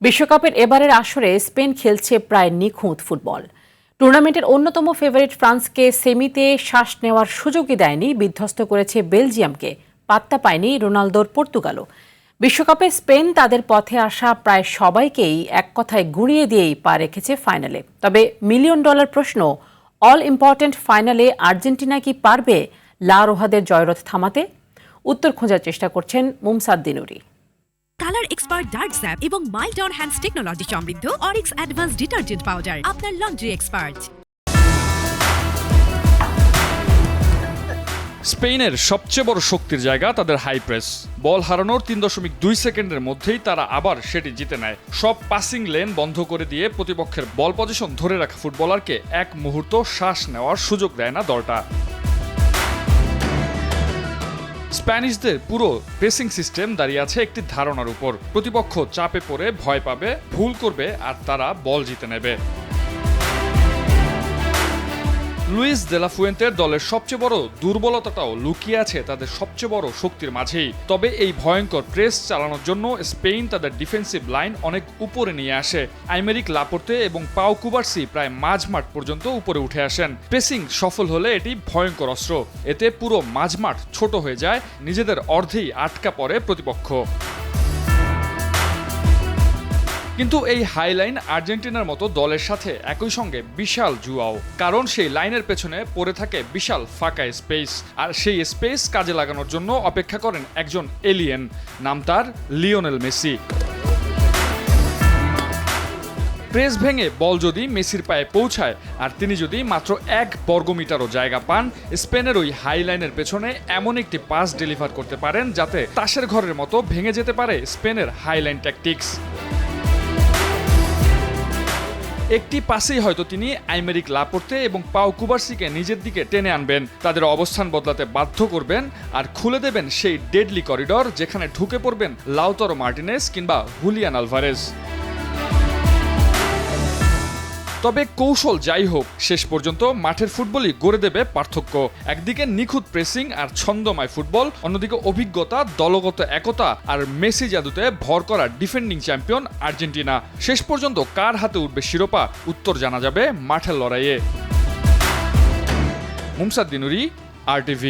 বিশ্বকাপের এবারের আসরে স্পেন খেলছে প্রায় নিখুঁত ফুটবল। টুর্নামেন্টের অন্যতম ফেভারিট ফ্রান্সকে সেমিতে শ্বাস নেওয়ার সুযোগই দেয়নি, বিধ্বস্ত করেছে বেলজিয়ামকে, পাত্তা পায়নি রোনালদোর পর্তুগালও। বিশ্বকাপে স্পেন তাদের পথে আসা প্রায় সবাইকেই এক কথায় গুঁড়িয়ে দিয়েই পা রেখেছে ফাইনালে। তবে মিলিয়ন ডলার প্রশ্ন, অল ইম্পর্ট্যান্ট ফাইনালে আর্জেন্টিনা কি পারবে লা রোহাদের জয়রথ থামাতে? উত্তর খোঁজার চেষ্টা করছেন মুমসাদ দিনুরি। কালার এক্সপার্ট ডার্ক স্যাপ এবং মাইল্ড অন হ্যান্ডস টেকনোলজি সমৃদ্ধ অরিক্স অ্যাডভান্স ডিটারজেন্ট পাউডার আপনার লন্ড্রি এক্সপার্ট। স্পেনের সবচেয়ে বড় শক্তির জায়গা তাদের হাই প্রেস। বল হারানোর ৩.২ সেকেন্ডের মধ্যেই তারা আবার সেটি জিতে নেয়। সব পাসিং লেন বন্ধ করে দিয়ে প্রতিপক্ষের বল পজিশন ধরে রাখা ফুটবলারকে এক মুহূর্ত শ্বাস নেওয়ার সুযোগ দেয় না দলটা। স্প্যানিশদের পুরো প্রেসিং সিস্টেম দাঁড়িয়ে আছে একটি ধারণার উপর, প্রতিপক্ষ চাপে পড়ে ভয় পাবে, ভুল করবে আর তারা বল জিতে নেবে। লুইস দে লা ফুয়েন্তের দলের সবচেয়ে বড় দুর্বলতাটাও লুকিয়ে আছে তাদের সবচেয়ে বড় শক্তির মাঝেই। তবে এই ভয়ঙ্কর প্রেস চালানোর জন্য স্পেন তাদের ডিফেন্সিভ লাইন অনেক উপরে নিয়ে আসে। আইমেরিক লাপোর্তে এবং পাও কুবার্সি প্রায় মাঝমাঠ পর্যন্ত উপরে উঠে আসেন। প্রেসিং সফল হলে এটি ভয়ঙ্কর অস্ত্র। এতে পুরো মাঝমাঠ ছোট হয়ে যায়, নিজেদের অর্ধেই আটকা পড়ে প্রতিপক্ষ। কিন্তু এই হাইলাইন আর্জেন্টিনার মতো দলের সাথে একই সঙ্গে বিশাল জুয়াও, কারণ সেই লাইনের পেছনে পড়ে থাকে বিশাল ফাঁকা স্পেস, আর সেই স্পেস কাজে লাগানোর জন্য অপেক্ষা করেন একজন এলিয়েন, নাম তার লিওনেল মেসি। প্রেস ভেঙে বল যদি মেসির পায়ে পৌঁছায় আর তিনি যদি মাত্র 1 বর্গমিটারও জায়গা পান, স্পেনের ওই হাইলাইনের পেছনে এমন একটি পাস ডেলিভার করতে পারেন যাতে তাসের ঘরের মতো ভেঙে যেতে পারে স্পেনের হাইলাইন ট্যাকটিক্স। একটি পাসেই হয়তো তিনি আইমেরিক লাপোর্তে এবং পাও কুবার্সিকে নিজের দিকে টেনে আনবেন, তাদের অবস্থান বদলাতে বাধ্য করবেন আর খুলে দেবেন সেই ডেডলি করিডর যেখানে ঢুকে পড়বেন লাউতারো মার্টিনেজ কিংবা হুলিয়ান আলভারেজ। তবে কৌশল যাই হোক, শেষ পর্যন্ত মাঠের ফুটবলই গড়ে দেবে পার্থক্য। একদিকে নিখুঁত প্রেসিং আর ছন্দময় ফুটবল, অন্যদিকে অভিজ্ঞতা, দলগত একতা আর মেসি জাদুতে ভর করা ডিফেন্ডিং চ্যাম্পিয়ন আর্জেন্টিনা। শেষ পর্যন্ত কার হাতে উঠবে শিরোপা, উত্তর জানা যাবে মাঠের লড়াইয়ে। মুমসাদ দিনুরি, RTV।